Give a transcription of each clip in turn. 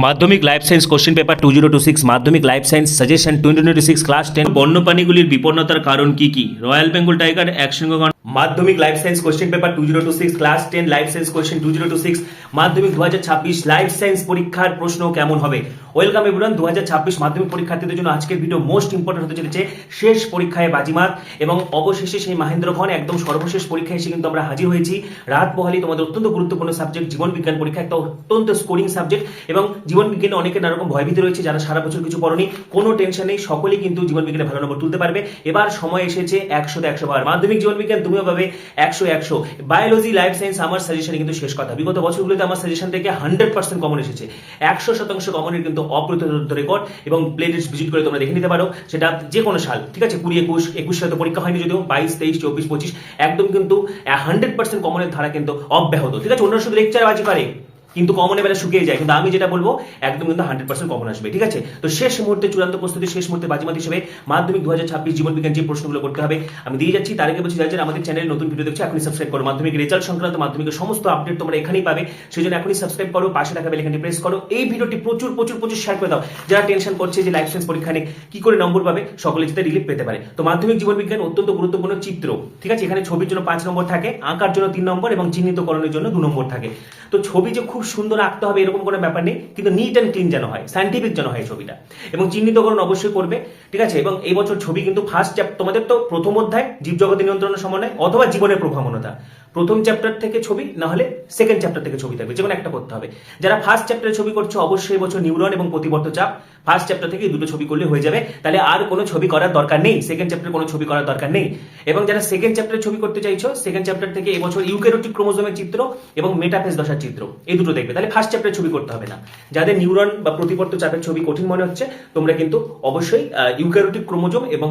মাধ্যমিক life science question paper 2026 মাধ্যমিক life science suggestion 2026 class 10 বন্যপ্রাণীগুলির বিপন্নতার কারণ কি কি? রয়্যাল বেঙ্গল টাইগার একশৃঙ্গ গন্ডার। মাধ্যমিক life science question paper 2026 class 10 life science question 2026 মাধ্যমিক 2026 লাইফ সায়েন্স পরীক্ষার প্রশ্ন কেমন হবে? Welcome everyone. 2026 মাধ্যমিক পরীক্ষার্থীদের জন্য আজকের ভিডিও মোস্ট ইম্পর্টেন্ট হতে চলেছে শেষ পরীক্ষায় বাজিমাত এবং অবশেষে সেই মহেন্দ্রক্ষণ একদম সর্বশেষ পরীক্ষায় এসে কিন্তু আমরা হাজির হয়েছি। রাত পোহালি তোমাদের অত্যন্ত গুরুত্বপূর্ণ সাবজেক্ট জীবন বিজ্ঞান পরীক্ষা, একটা অত্যন্ত স্কোরিং সাবজেক্ট এবং জীবন বিজ্ঞানে অনেকের নানা রকম ভয়ভীতি রয়েছে। যারা সারা বছর কিছু পড়নি, কোনো টেনশন নেই, সকলেই কিন্তু জীবন বিজ্ঞানে ভালো নম্বর তুলতে পারবে। এবার সময় এসেছে 100তে 100 বার। মাধ্যমিক জীবন বিজ্ঞান তুমিও পাবে 100 বায়োলজি লাইফ সায়েন্স আমার সাজেশনে কিন্তু শেষ কথা। বিগত বছরগুলোতে আমার সাজেশন থেকে 100% কমন এসেছে, 100% কমনের কিন্তু অপ্রতিরোধ রেকর্ড এবং প্লেলিস্ট ভিজিট করে তোমরা দেখে নিতে পারো। সেটা যে কোনো সাল, ঠিক আছে, 20, 21 সালে তো পরীক্ষা হয়নি, যদিও 22, 23, 24, 25 একদম কিন্তু 100% কমনের ধারা কিন্তু অব্যাহত। ঠিক আছে, অন্য শুধু লেকচার বাজি পারে কিন্তু কমনের বেলা শুকিয়ে যায়, কিন্তু আমি যেটা বলবো একদম কিন্তু 100% কমন আসবে। ঠিক আছে, তো শেষ মুহূর্তে চূড়ান্ত প্রস্তুতি, শেষ মুহূর্তে বাজিমাত হিসেবে মাধ্যমিক 2026 জীবন বিজ্ঞান যে প্রশ্নগুলো করতে হবে আমি দিয়ে যাচ্ছি। তার আগে বলছি যারা আমাদের চ্যানেলে নতুন ভিডিও দেখছো এখনই সাবস্ক্রাইব করো। মাধ্যমিক রেজাল্ট সংক্রান্ত মাধ্যমিকের সমস্ত আপডেট তোমরা এখানেই পাবে, সেই জন্য এখনই সাবস্ক্রাইব করো, পাশে থাকা বেল আইকনটি প্রেস করো। এই ভিডিওটি প্রচুর প্রচুর প্রচুর শেয়ার করে দাও। যারা টেনশন করছে যে লাইফ সায়েন্স পরীক্ষা নিয়ে কি করে নম্বর পাবে, সকলে যাতে রিলিফ পেতে পারে। তো মাধ্যমিক জীবন বিজ্ঞান অত্যন্ত গুরুত্বপূর্ণ চিত্র। ঠিক আছে, এখানে ছবির জন্য 5 নম্বর থাকে, আঁকার জন্য 3 নম্বর এবং চিহ্নিতকরণের জন্য 2 নম্বর থাকে। তো ছবি যে খুব সুন্দর আঁকতে হবে এরকম কোনো ব্যাপার নেই, কিন্তু নিট অ্যান্ড ক্লিন যেন হয়, সায়েন্টিফিক যেন হয় ছবিটা, এবং চিহ্নিতকরণ অবশ্যই করবে। ঠিক আছে, এবং এই বছর ছবি কিন্তু ফার্স্ট চ্যাপ্টার, তোমাদের তো প্রথম অধ্যায় জীবজগতে নিয়ন্ত্রণের সমন্বয় অথবা জীবনের প্রভাবনতা, প্রথম চ্যাপ্টার থেকে ছবি, না হলে সেকেন্ড চ্যাপ্টার থেকে ছবি থাকবে, যেকোনো একটা করতে হবে। যারা ফার্স্ট চ্যাপ্টারে ছবি করছো অবশ্যই বছর নিউরন এবং প্রতিবর্ত চাপ ফার্স্ট চ্যাপ্টার থেকে দুটো ছবি করলে হয়ে যাবে, তাহলে আর কোনো ছবি করার দরকার নেই, সেকেন্ড চ্যাপ্টারে কোনো ছবি করার দরকার নেই। এবং যারা সেকেন্ড চ্যাপ্টারে ছবি করতে চাইছো, সেকেন্ড চ্যাপ্টার থেকে এবছর ইউক্যারিওটিক ক্রোমোজোমের চিত্র এবং মেটাফেজ দশার চিত্র, এই দুটো দেখবে, তাহলে ফার্স্ট চ্যাপ্টারে ছবি করতে হবে না। যাদের নিউরন বা প্রতিবর্ত চাপের ছবি কঠিন মনে হচ্ছে, তোমরা কিন্তু অবশ্যই ইউক্যারিওটিক ক্রোমোজোম এবং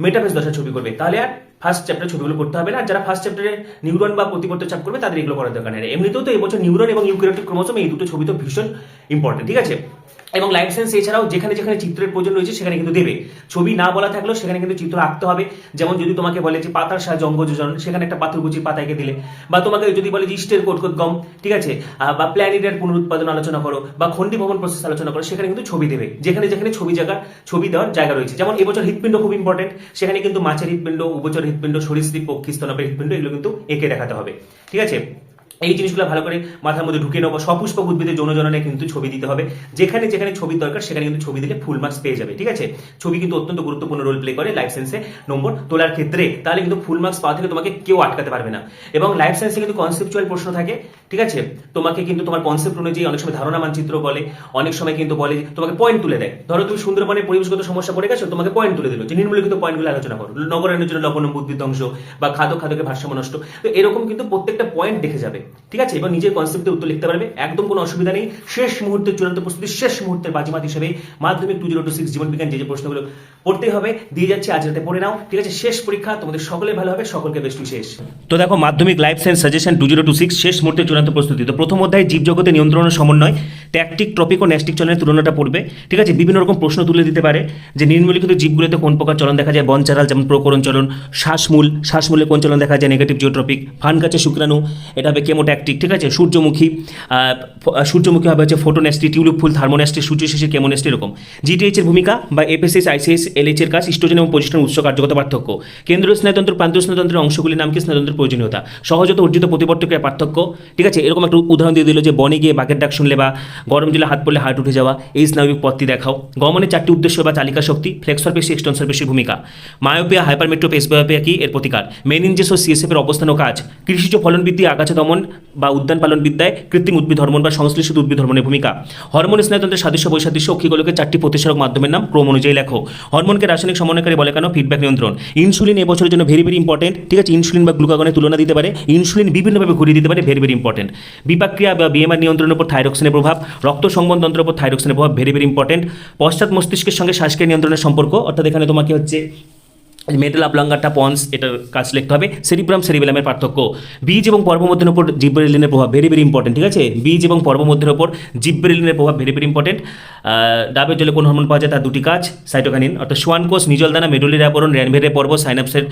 মেটাফেজ দশার ছবি করবে, তাহলে আর ফার্স্ট চ্যাপ্টার ছবিগুলো করতে হবে না। যারা ফার্স্ট চ্যাপ্টারে নিউরন বা প্রতিবর্ত চাপ করবে তাদের এগুলো করার দরকার নেই। এমনিতেও তো এবছর নিউরন এবং ইউক্যারিওটিক ক্রোমোজোম এই দুটো ছবি তো ভীষণ ইম্পর্টেন্ট। ঠিক আছে, এবং লাইফ সায়েন্স এছাড়াও যেখানে যেখানে চিত্রের প্রয়োজন রয়েছে সেখানে কিন্তু দেবে। ছবি না বলা থাকলেও সেখানে কিন্তু চিত্র আঁকতে হবে। যেমন যদি তোমাকে বলে যে পাতার সাহায্যে অঙ্গ যোজন, সেখানে একটা পাথরকুচির পাতাকে দিলে, বা তোমাকে যদি বলে যে ইস্টের কোট গম, ঠিক আছে, বা প্ল্যানেটের পুনরুৎপাদন আলোচনা করো বা খন্ডি ভবন প্রসেস আলোচনা করো, সেখানে কিন্তু ছবি দেবে, যেখানে যেখানে ছবি দেওয়ার জায়গা রয়েছে। যেমন এবছর হৃৎপিণ্ড খুব ইম্পর্টেন্ট, সেখানে কিন্তু মাছের হৃৎপিণ্ড, উভচর হৃৎপিণ্ড, সরীসৃপ, পক্ষী, স্তন্যপায়ী হৃৎপিণ্ড এগুলো কিন্তু এঁকে দেখাতে হবে। ঠিক আছে, এই জিনিসগুলো ভালো করে মাথার মধ্যে ঢুকিয়ে নেবো। সপুষ্পক উদ্ভিদের যৌন জননে কিন্তু ছবি দিতে হবে, যেখানে যেখানে ছবির দরকার সেখানে কিন্তু ছবি দিলে ফুল মার্কস পেয়ে যাবে। ঠিক আছে, ছবি কিন্তু অত্যন্ত গুরুত্বপূর্ণ রোল প্লে করে লাইফ সায়েন্সে নম্বর তোলার ক্ষেত্রে, তাহলে কিন্তু ফুল মার্কস পাওয়া থেকে তোমাকে কেউ আটকাতে পারবে না। এবং লাইফ সায়েন্সে কিন্তু কনসেপচুয়াল প্রশ্ন থাকে। ঠিক আছে, তোমাকে কিন্তু তোমার কনসেপ্ট অনুযায়ী অনেক সময় ধারণা মানচিত্র বলে, অনেক সময় কিন্তু বলে তোমাকে পয়েন্ট তুলে দেয়। ধরো তুমি সুন্দরবনের পরিবেশগত সমস্যা পড়ে গেছো, তোমাকে পয়েন্ট তুলে দিল যে নিম্নলিখিত পয়েন্টগুলো আলোচনা করো, নগরায়নের জন্য লবণ উদ্ভিদ ধ্বংস বা খাদ্যকে ভারসাম্য নষ্ট। তো এরকম কিন্তু প্রত্যেকটা পয়েন্ট দেখে যাবে। ঠিক আছে, এবং নিজের কনসেপ্টে উত্তর লিখতে পারবে, একদম কোনো অসুবিধা নেই। শেষ মুহূর্তে চূড়ান্ত প্রস্তুতি, শেষ মুহূর্তের বাজিমাত হিসেবে মাধ্যমিক 2026 জীবন বিজ্ঞান যে প্রশ্নগুলো পড়তেই হবে দিয়ে যাচ্ছে, আজ রাতে পড়ে নাও। ঠিক আছে, শেষ পরীক্ষা, তোমাদের সকলের ভালো হবে, সকলকে বেস্ট উইশেস। তো দেখো মাধ্যমিক লাইফ সায়েন্স সাজেশন 2026 শেষ মুহূর্তে চূড়ান্ত প্রস্তুতি। তো প্রথম অধ্যায় জীবজগতে নিয়ন্ত্রণের সমন্বয়, ট্যাকটিক, ট্রপিক ও ন্যাস্টিক চলনের তুলনাটা পড়বে। ঠিক আছে, বিভিন্ন রকম প্রশ্ন তুলে দিতে পারে যে নিম্নলিখিত জীবগুলোতে কোন প্রকার চলন দেখা যায়, বনচারাল যেমন প্রকরণ চলন, শ্বাসমূলে কোন চলন দেখা যায়, নেগেটিভ জিওট্রপিক, ফান গাছে শুক্রাণু এটা হবে কেমোট্যাকটিক। ঠিক আছে, সূর্যমুখী হবে হচ্ছে ফোটোনেস্টি, টিউলিপ ফুল থার্মোনেস্টি, সূর্য শেষে কেমোনেস্টি। এরকম জিটিএইচ এর ভূমিকা বা এফএসএস, আইসিএস, এলএইচ এর কাজ, ইস্ট্রোজেন এবং প্রোজেস্টেরন উৎস কার্যগত পার্থক্য, কেন্দ্রীয় স্নায়ুতন্ত্র, প্রান্তীয় স্নায়ুতন্ত্রের অংশগুলির নাম কি, স্নায়ুতন্ত্রের প্রয়োজনীয়তা, সহজত অর্জিত প্রতিবর্তকের পার্থক্য। ঠিক আছে, এরকম একটা উদাহরণ দিয়ে দিল যে বনে গিয়ে বাঘের ডাক শুনলে বা গরম জলে হাত পড়লে হার্ট উঠে যাওয়া, এই স্নায়বিক পথটি দেখাও। গমনের 4টি উদ্দেশ্য বা চালিকা শক্তি, ফ্লেক্সর পেশি, এক্সটেনসর পেশির ভূমিকা, মায়োপিয়া, হাইপারমেট্রোপ, এসবায়োপিয়া কি এর প্রতিকার, মেনিনজেস ও সিএসএফ এর অবস্থান ও কাজ, কৃষিজ ফলন বৃদ্ধি, আগাছা দমন বা উদ্যান পালন বিদ্যায় কৃত্রিম উদ্ভিদ হরমোন বা সংশ্লেষিত উদ্ভিদ হরমোনের ভূমিকা, হরমোন স্নায়ুতন্ত্রের সাদৃশ্য বৈসাদৃশ্য, অক্ষিগোলকের 4টি প্রতিসারক মাধ্যমের নাম ক্রম অনুযায়ী লেখো, হরমোনকে রাসায়নিক সমন্বয়কারী বলে কেন, ফিডব্যাক নিয়ন্ত্রণ, ইনসুলিন এবছরের জন্য ভেরি ভেরি ইম্পর্টেন্ট। ঠিক আছে, ইনসুলিন বা গ্লুকাগনের তুলনা দিতে পারে, ইনসুলিন বিভিন্নভাবে ঘুরিয়ে দিতে পারে, ভেরি ভেরি ইম্পর্টেন্ট, বিপাক্রিয়া বা বিএমআর নিয়ন্ত্রণের উপর থাইরক্সিনের প্রভাব, রক্ত সংবহনতন্ত্রের উপর থাইরক্সিনের প্রভাব, ভেরি ভেরি ইম্পর্টেন্ট, পশ্চাৎ মস্তিষ্কের সঙ্গে শ্বাসক্রিয়া নিয়ন্ত্রণের সম্পর্ক, অর্থাৎ এখানে তোমাকে হচ্ছে মেডেল অবলঙ্গাটা পন্স এটার কাজ লিখতে হবে, সেরিব্রাম সেরিবেলামের পার্থক্য, বীজ এবং পর্বমধ্যের উপর জিব্রেলিনের প্রভাব, ভেরি ভেরি ইম্পর্টেন্ট। ঠিক আছে, বীজ এবং পর্বমধ্যের উপর জিব্রেলিনের প্রভাব ভেরি ভেরি ইম্পর্টেন্ট। ডাবের জলে কোন হরমোন পাওয়া যায়, তার 2টি কাজ, সাইটোকাইনিন অর্থাৎ সোয়ান কোষ, নিজলদানা, মেডুলারি আবরণ, র্যানভেরের পর্ব, সাইনাপসের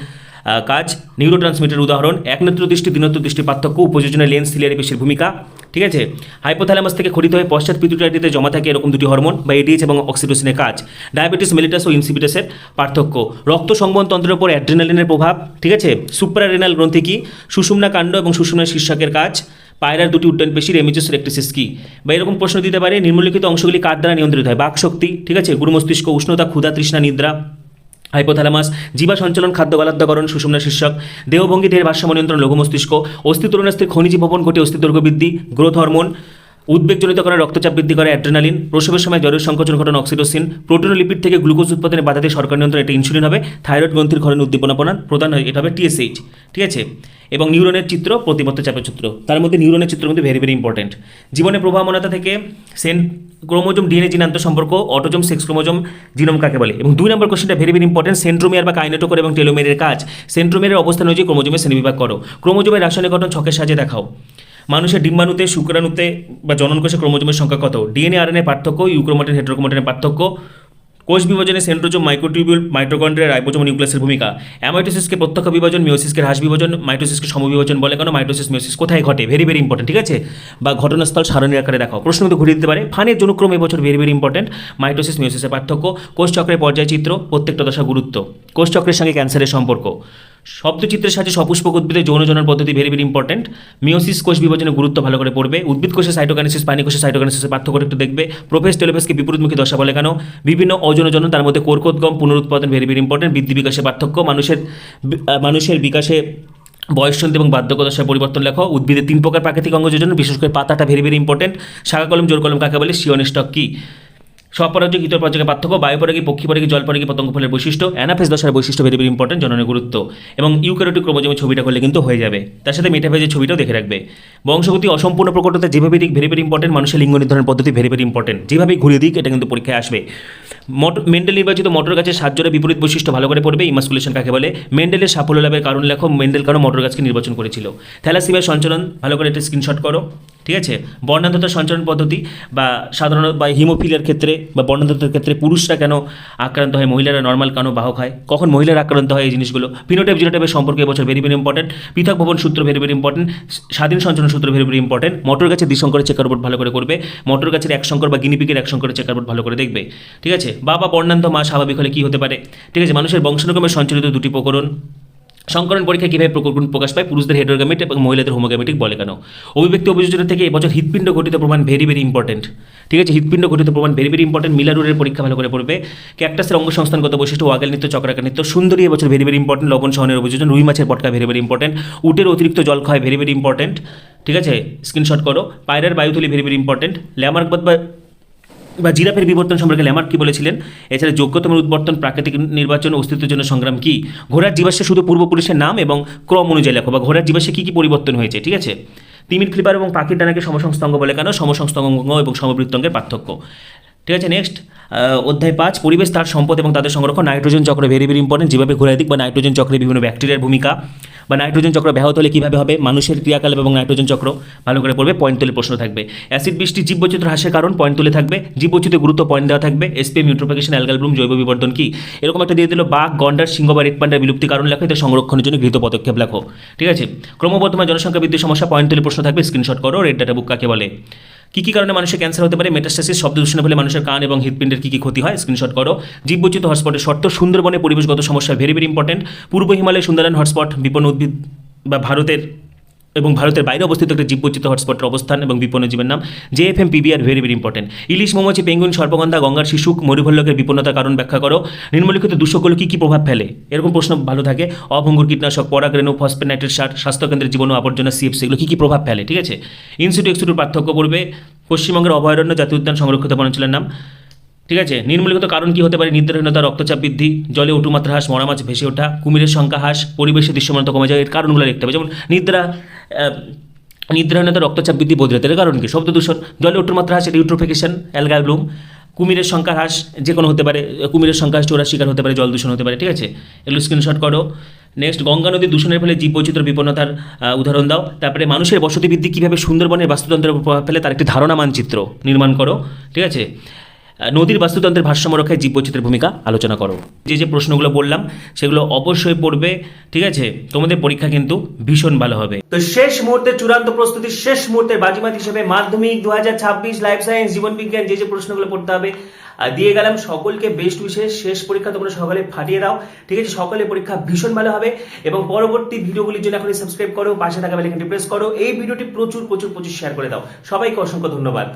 কাজ, নিউরো ট্রান্সমিটার উদাহরণ, একনেত্র দৃষ্টি দ্বিনেত্র দৃষ্টির পার্থক্য, উপযোজনের লেন্স সিলিয়ারি পেশির ভূমিকা, ঠিক আছে। হাইপোথ্যালামাস থেকে খরিত হয়ে পশ্চাৎ পিটুইটারিতে জমা থাকে এরকম দুটি হরমোন বা এডিএইচ এবং অক্সিটোসিনের কাজ, ডায়াবেটিস মেলিটাস ও ইনসিপিটাসের পার্থক্য, রক্ত সংবহন তন্ত্রের উপর অ্যাড্রিনালিনের প্রভাব, ঠিক আছে। সুপ্রারেনাল গ্রন্থি কি, সুষুম্না কাণ্ড এবং সুষুম্না শীর্ষকের কাজ, পায়রার দুটি উড্ডয়ন পেশির এমিজাস রেক্টিসিস কি, বা এরকম প্রশ্ন দিতে পারে নিম্নলিখিত অংশগুলি কার দ্বারা নিয়ন্ত্রিত হয়, বাকশক্তি, ঠিক আছে, গুরু মস্তিষ্ক, উষ্ণতা, ক্ষুধা, তৃষ্ণা, নিদ্রা, হাইপোথ্যালামাস, জীবা সঞ্চালন, খাদ্য গলাধ্যকরণ, সুষুম্না শীর্ষক, দেহভঙ্গি, দেহের ভারসাম্য নিয়ন্ত্রণ, লঘু মস্তিষ্ক, অস্থিতরণাস্থির খনিজ ভবন ঘটে অস্থিদৈর্ঘ্য বৃদ্ধি, গ্রোথ হরমোন, উদ্বেগজনিত করে রক্তচাপ বৃদ্ধি করে অ্যাড্রেনালিন, প্রসবের সময় জ্বরের সংকোচন ঘটনা অক্সিটোসিন, প্রোটিন ও লিপিড থেকে গ্লুকোজ উৎপাদনে বাধা দিয়ে সরকার নিয়ন্ত্রণ, এটা ইনসুলিন হবে, থাইরয়েড গ্রন্থির ক্ষরণে উদ্দীপনা প্রদান হয়, এটা হবে টিএসএইচ, ঠিক আছে। এবং নিউরনের চিত্র, প্রতিবদ্ধ চাপের চিত্র, তার মধ্যে নিউরনের চিত্র কিন্তু ভেরি ভেরি ইম্পর্টেন্ট। জীবনে প্রভাবমনতা থেকে ক্রোমোজোম ডিএনএ জিন আন্তঃসম্পর্ক, অটোজোম সেক্স ক্রোমোজোম জিনোম কাকে বলে। এবং 2 নম্বর কোশ্চেনটা ভেরি ভেরি ইম্পর্টেন্ট, সেন্ট্রোমিয়ার বা কাইনেটোকোর এবং টেলোমিয়ারের কাজ, সেন্ট্রোমিয়ারের অবস্থান অনুযায়ী ক্রোমোজোমের শ্রেণীবিভাগ করো, ক্রোমোজোমের রাসায়নিক গঠন ছকের সাহায্যে দেখাও, মানুষের ডিম্বাণুতে, শুক্রাণুতে বা জননকোষে ক্রোমোজোমের সংখ্যা কত, ডিএনএ আরএনএ পার্থক্য, ইউক্রোমাটিন হেটারোক্রোমাটিনের পার্থক্য, কোষ বিভাজনে সেন্ট্রোজোম, মাইক্রোটিউবিউল, মাইটোকন্ড্রিয়া, রাইবোজোম ও নিউক্লিয়াসের ভূমিকা, অ্যামাইটোসিসকে প্রত্যক্ষ বিভাজন, মিওসিসকে হ্রাস বিভাজন, মাইটোসিসকে সমবিভাজন বলে কেন, মাইটোসিস মিওসিস কোথায় ঘটে, ভেরি ভেরি ইম্পর্টেন্ট, ঠিক আছে। বা ঘটনাস্থল সারণীর আকারে দেখাও, প্রশ্ন কিন্তু ঘুরিয়ে দিতে পারে। ফানের জনুক্রম এবছর ভেরি ভেরি ইম্পর্টেন্ট, মাইটোসিস মিওসিসের পার্থক্য, কোষ চক্রের পর্যায় চিত্র, প্রত্যেকটা দশা গুরুত্ব, কোষ চক্রের সঙ্গে ক্যান্সারের সম্পর্ক, শব্দচিত্রের সাহায্যে সপুষ্পক উদ্ভিদের যৌন জনন পদ্ধতি ভেরি ভেরি ইম্পর্টেন্ট, মিওসিস কোষ বিভাজনের গুরুত্ব ভালো করে পড়বে, উদ্ভিদ কোষে সাইটোকাইনেসিস, প্রাণী কোষে সাইটোকাইনেসিসের পার্থক্য একটু দেখবে, প্রোফেজ টেলোফেজকে বিপরীতমুখী দশা বলে কেন, বিভিন্ন অযৌন জনন, তার মধ্যে কোরকোদ্গম, পুনরুৎপাদন ভেরি ভেরি ইম্পর্টেন্ট, বৃদ্ধি বিকাশের পার্থক্য, মানুষের বিকাশে বয়ঃসন্ধি এবং বার্ধক্য দশার পরিবর্তন লেখো, উদ্ভিদের 3 প্রকার প্রাকৃতিক অঙ্গ যোজন, বিশেষ করে পাতাটা ভেরি ভেরি ইম্পর্টেন্ট, শাখা কলম, জোর কলম কাকে বলে, শিয়ন স্টক কি, স্বপরাজক ইতর পরাজকের পার্থক্য, বায়ুপরাগী, পক্ষীপরাগী, জলপরাগী, পতঙ্গ ফলের বৈশিষ্ট্য, অ্যানাফেজ দশার বৈশিষ্ট্য ভেরি ভেরি ইম্পর্টেন্ট, জননের গুরুত্ব, এবং ইউক্যারিওটিক ক্রোমোজোমের ছবিটা করলে কিন্তু হয়ে যাবে, তার সাথে মেটাফেজের ছবিটাও দেখে রাখবে। বংশগতি অসম্পূর্ণ প্রকটতা যেভাবে দিক ভেরি ভেরি ইম্পর্টেন্ট, মানুষের লিঙ্গ নির্ধারণ পদ্ধতি ভেরি ভেরি ইম্পর্টেন্ট, যেভাবেই ঘুরিয়ে দিক এটা কিন্তু পরীক্ষায় আসবে। মেন্ডেল নির্বাচিত মোটর গাছের 7 জোড়া বিপরীত বৈশিষ্ট্য ভালো করে পড়বে, ইমাসকুলেশন কাকে বলে, মেন্ডেলের সাফল্য লাভের কারণ লেখো, মেন্ডেল কেন মোটর গাছকে নির্বাচন করেছিল, থ্যালাসিমিয়ার সঞ্চালন ভালো করে এটা স্ক্রিনশট করো, ঠিক আছে। বর্ণান্ধতার সঞ্চালন পদ্ধতি বা সাধারণত বা হিমোফিলিয়ার ক্ষেত্রে বা বর্ণান্ধতার ক্ষেত্রে পুরুষরা কেন আক্রান্ত হয়, মহিলারা নর্মাল কেন বাহক হয়, কখন মহিলারা আক্রান্ত হয়, এই জিনিসগুলো, ফিনোটাইপ জিনোটাইপের সম্পর্কে এবছর ভেরি ভেরি ইম্পর্টেন্ট, পৃথক ভবন সূত্র ভেরি ভেরি ইম্পর্টেন্ট, স্বাধীন সঞ্চালন সূত্র ভেরি ভেরি ইম্পর্টেন্ট, মোটর গাছের দ্বিসংকরের চেকার বোর্ড ভালো করে করবে, মোটর গাছের এক সংকর বা গিনিপিকের এক সংকরের চেকার বোর্ড ভালো করে দেখবে, ঠিক আছে। বাবা বর্ণান্ধ, মা স্বাভাবিক হলে কী হতে পারে, ঠিক আছে। মানুষের বংশানুক্রমে সঞ্চালিত 2টি প্রকরণ, সংকরণ পরীক্ষায় কীভাবে প্রকরণ প্রকাশ পায়, পুরুষদের হেটেরোগ্যামেট এবং মহিলাদের হোমোগ্যামেটিক বলে কেন, অভিব্যক্তি অভিযোজনের থেকে এবছর হৃৎপিণ্ড গঠিত প্রমাণ ভেরি ভেরি ইম্পর্টেন্ট, ঠিক আছে। হৃৎপিণ্ড গঠিত প্রমাণ ভেরি ভেরি ইম্পর্টেন্ট, মিলারুরের পরীক্ষা ভালো করে পড়বে, ক্যাকটাসের অঙ্গসংস্থানগত বৈশিষ্ট্য, ওয়াগেল নৃত্য, চক্রাকার নৃত্য, সুন্দরী এবছর ভেরি ভেরি ইম্পর্টেন্ট, লবণ সহনের অভিযোজন, রুই মাছের পটকা ভেরি ভেরি ইম্পর্টেন্ট, উটের অতিরিক্ত জল খাওয়া ভেরি ভেরি ইম্পর্টেন্ট, ঠিক আছে, স্ক্রিনশট করো, পায়রার বায়ুথলি ভেরি ভেরি ইম্পর্টেন্ট, ল্যামার্কবাদ বা জিরাফের বিবর্তন সম্পর্কে ল্যামার্ক কী বলেছিলেন, এছাড়া যোগ্যতমের উদ্বর্তন, প্রাকৃতিক নির্বাচন, অস্তিত্বের জন্য সংগ্রাম কি, ঘোড়ার জীবাশ্মে শুধু পূর্বপুরুষের নাম এবং ক্রম অনুযায়ী লেখো, বা ঘোড়ার জীবাশ্মে কী কী পরিবর্তন হয়েছে, ঠিক আছে। তিমির ক্লিপার এবং পাখির ডানাকে সমসংস্থাঙ্গ বলে কেন, সমসংস্থাঙ্গ এবং সমবৃত্তাঙ্গের পার্থক্য, ঠিক আছে। নেক্সট অধ্যায় 5, পরিবেশ, তার সম্পদ এবং তাদের সংরক্ষণ, নাইট্রোজেন চক্র ভেরি ভেরি ইম্পর্টেন্ট, যেভাবে ঘোরায় দিক বা নাইট্রোজেন চক্রে বিভিন্ন ব্যাকটেরিয়ার ভূমিকা, বা নাইট্রোজেন চক্র ব্যাহত হলে কীভাবে হবে, মানুষের ক্রিয়াকলাপ এবং নাইট্রোজেন চক্র ভালো করে পড়বে, পয়েন্ট তুলে প্রশ্ন থাকবে। অ্যাসিড বৃষ্টি, জীববৈচিত্র্য হ্রাসের কারণ, পয়েন্ট তুলে থাকবে, জীববৈচিত্র্যের গুরুত্ব পয়েন্ট দেওয়া থাকবে, এসপিএম, ইউট্রোফিকেশন, অ্যালগাল ব্লুম, জৈব বিবর্ধন কি, এরকম একটা দিয়ে দিল, বাঘ, গন্ডার, সিংহ বা রেড পান্ডার বিলুপ্তি কারণ লেখো, এদের সংরক্ষণের জন্য গৃহীত পদক্ষেপ লেখো, ঠিক আছে। ক্রমবর্ধমান জনসংখ্যা বৃদ্ধির সমস্যা, পয়েন্ট তুলে প্রশ্ন থাকবে, স্ক্রিনশট করো, রেড ডাটা বুক কাকে বলে, কী কী কারণে মানুষের ক্যান্সার হতে পারে, মেটাস্টাসিস, শব্দ দূষণের ফলে মানুষের কান এবং হৃৎপিণ্ডের কী কী ক্ষতি হয়, স্ক্রিনশট করো, জীববৈচিত্র্য হটস্পটের শর্ত, সুন্দরবনে পরিবেশগত সমস্যা ভেরি ভেরি ইম্পর্টেন্ট, পূর্ব হিমালয় সুন্দরবন হটস্পট, বিপন্ন উদ্ভিদ বা ভারতের বাইরে অবস্থিত একটা জীববৈচিত্র্য হটস্পটের অবস্থান এবং বিপন্ন জীবের নাম, JFM PBR very very important, ইলিশ, মৌমাছি, পেঙ্গুইন, সর্পগন্ধা, গঙ্গার শিশুক, মরুভল্লকের বিপন্নতার কারণ ব্যাখ্যা করো, নিম্নলিখিত দূষকগুলো কী কী প্রভাব ফেলে, এরকম প্রশ্ন ভালো থাকে, অভঙ্গুর কীটনাশক, পরাগরেণু, ফসফেট, নাইট্রেট সার, স্বাস্থ্যকেন্দ্রের জীবাণু, আবর্জনা, সিএফসি, এগুলো কী কী প্রভাব ফেলে, ঠিক আছে। ইনসিটু এক্সিটুর পার্থক্য পড়বে, পশ্চিমবঙ্গের অভয়ারণ্য, জাতীয় উদ্যান, সংরক্ষিত বনাঞ্চলের নাম, ঠিক আছে। নিম্নলিখিত কারণ কী হতে পারে, নিদ্রাহীনতা, রক্তচাপ বৃদ্ধি, জলে অটুমাত্রা হ্রাস, মরা মাছ ভেসে ওঠা, কুমিরের সংখ্যা হ্রাস, পরিবেশে দৃশ্যমানতা কমে যায়, এর কারণগুলো লিখতে হবে, যেমন নিদ্রাহীনতা, রক্তচাপ বৃদ্ধি, বোধহৃতের কারণ কি, শব্দ দূষণ, জলে অটুমাত্রা হ্রাস, ইউট্রোফিকেশন, অ্যালগাল ব্লুম, কুমিরের সংখ্যা হ্রাস যে কোনো হতে পারে, কুমিরের সংখ্যা হ্রাস, চোরার শিকার হতে পারে, জল দূষণ হতে পারে, ঠিক আছে, এগুলো স্ক্রিনশট করো। নেক্সট, গঙ্গা নদীর দূষণের ফলে জীববৈচিত্র্য বিপন্নতার উদাহরণ দাও। তারপরে মানুষের বসতি বৃদ্ধি কীভাবে সুন্দরবনের বাস্তুতন্ত্রের প্রভাব ফেলে তার একটি ধারণা মানচিত্র নির্মাণ করো, ঠিক আছে। নদীর বাস্তুতন্ত্রের ভারসাম্য রক্ষায় জীববৈচিত্র্যের ভূমিকা আলোচনা করো। যে যে প্রশ্নগুলো বললাম সেগুলো অবশ্যই পড়বে, ঠিক আছে? তোমাদের পরীক্ষা কিন্তু ভীষণ ভালো হবে। তো শেষ মুহূর্তে চূড়ান্ত প্রস্তুতি, শেষ মুহূর্তে বাজিমাত হিসেবে মাধ্যমিক 2026 লাইফ সায়েন্স জীবন বিজ্ঞান যে যে প্রশ্নগুলো পড়তে হবে দিয়ে গেলাম। সকলকে বেস্ট উইশেস। শেষ পরীক্ষা তোমরা সকালে ফাটিয়ে দাও, ঠিক আছে? সকালে পরীক্ষা ভীষণ ভালো হবে। এবং পরবর্তী ভিডিওগুলির জন্য এখন সাবস্ক্রাইব করো, পাশে থাকা বেল আইকনটি প্রেস করো, এই ভিডিওটি প্রচুর শেয়ার করে দাও। সবাইকে অসংখ্য ধন্যবাদ।